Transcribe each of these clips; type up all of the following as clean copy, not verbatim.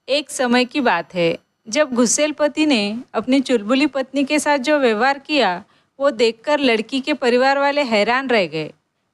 एक समय की बात है जब गुस्सेल पति ने अपनी चुलबुली पत्नी के साथ जो व्यवहार किया वो देखकर लड़की के परिवार वाले हैरान रह गए।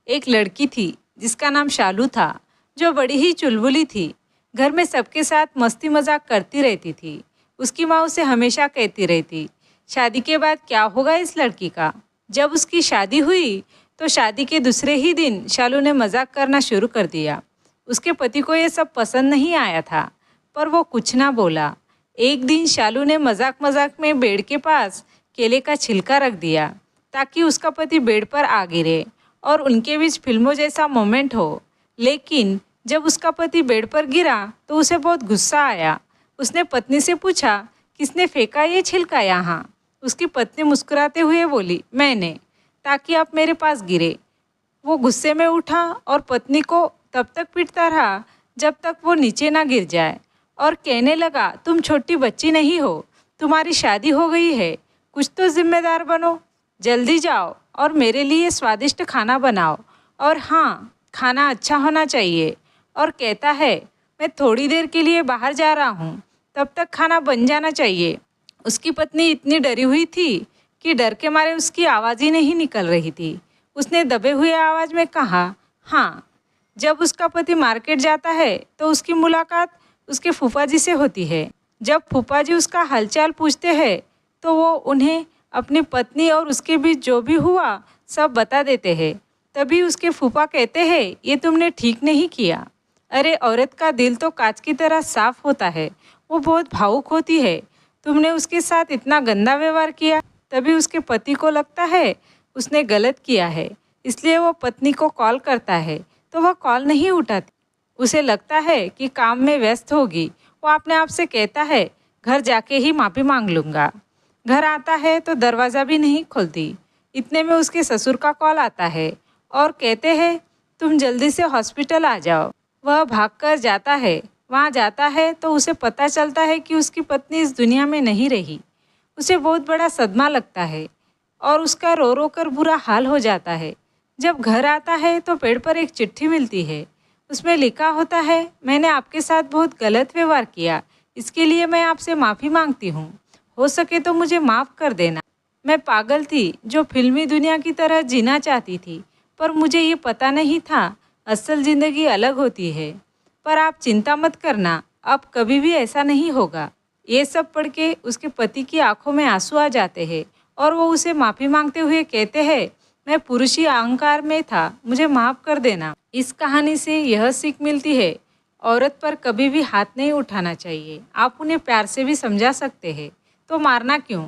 एक लड़की थी जिसका नाम शालू था, जो बड़ी ही चुलबुली थी। घर में सबके साथ मस्ती मजाक करती रहती थी। उसकी माँ उसे हमेशा कहती रहती, शादी के बाद क्या होगा इस लड़की का। जब उसकी शादी हुई तो शादी के दूसरे ही दिन शालू ने मजाक करना शुरू कर दिया। उसके पति को ये सब पसंद नहीं आया था, पर वो कुछ ना बोला। एक दिन शालू ने मजाक मजाक में बेड के पास केले का छिलका रख दिया ताकि उसका पति बेड पर आ गिरे और उनके बीच फिल्मों जैसा मोमेंट हो। लेकिन जब उसका पति बेड पर गिरा तो उसे बहुत गुस्सा आया। उसने पत्नी से पूछा, किसने फेंका ये छिलका यहाँ। उसकी पत्नी मुस्कुराते हुए बोली, मैंने, ताकि आप मेरे पास गिरे। वो गुस्से में उठा और पत्नी को तब तक पीटता रहा जब तक वो नीचे ना गिर जाए और कहने लगा, तुम छोटी बच्ची नहीं हो, तुम्हारी शादी हो गई है, कुछ तो जिम्मेदार बनो। जल्दी जाओ और मेरे लिए स्वादिष्ट खाना बनाओ, और हाँ, खाना अच्छा होना चाहिए। और कहता है, मैं थोड़ी देर के लिए बाहर जा रहा हूँ, तब तक खाना बन जाना चाहिए। उसकी पत्नी इतनी डरी हुई थी कि डर के मारे उसकी आवाज़ ही नहीं निकल रही थी। उसने दबे हुए आवाज़ में कहा, हाँ। जब उसका पति मार्केट जाता है तो उसकी मुलाकात उसके फूफा जी से होती है। जब फूफा जी उसका हालचाल पूछते हैं तो वो उन्हें अपनी पत्नी और उसके बीच जो भी हुआ सब बता देते हैं। तभी उसके फूफा कहते हैं, ये तुमने ठीक नहीं किया। अरे, औरत का दिल तो कांच की तरह साफ होता है, वो बहुत भावुक होती है। तुमने उसके साथ इतना गंदा व्यवहार किया। तभी उसके पति को लगता है उसने गलत किया है, इसलिए वो पत्नी को कॉल करता है तो वह कॉल नहीं उठाती। उसे लगता है कि काम में व्यस्त होगी। वो अपने आप से कहता है, घर जाके ही माफ़ी मांग लूँगा। घर आता है तो दरवाज़ा भी नहीं खोलती। इतने में उसके ससुर का कॉल आता है और कहते हैं, तुम जल्दी से हॉस्पिटल आ जाओ। वह भागकर जाता है। वहाँ जाता है तो उसे पता चलता है कि उसकी पत्नी इस दुनिया में नहीं रही। उसे बहुत बड़ा सदमा लगता है और उसका रो रो कर बुरा हाल हो जाता है। जब घर आता है तो पेड़ पर एक चिट्ठी मिलती है। उसमें लिखा होता है, मैंने आपके साथ बहुत गलत व्यवहार किया, इसके लिए मैं आपसे माफ़ी मांगती हूँ। हो सके तो मुझे माफ़ कर देना। मैं पागल थी जो फिल्मी दुनिया की तरह जीना चाहती थी, पर मुझे ये पता नहीं था असल ज़िंदगी अलग होती है। पर आप चिंता मत करना, अब कभी भी ऐसा नहीं होगा। ये सब पढ़ के उसके पति की आंखों में आंसू आ जाते हैं और वो उसे माफ़ी मांगते हुए कहते हैं, मैं पुरुषी अहंकार में था, मुझे माफ़ कर देना। इस कहानी से यह सीख मिलती है, औरत पर कभी भी हाथ नहीं उठाना चाहिए। आप उन्हें प्यार से भी समझा सकते हैं, तो मारना क्यों।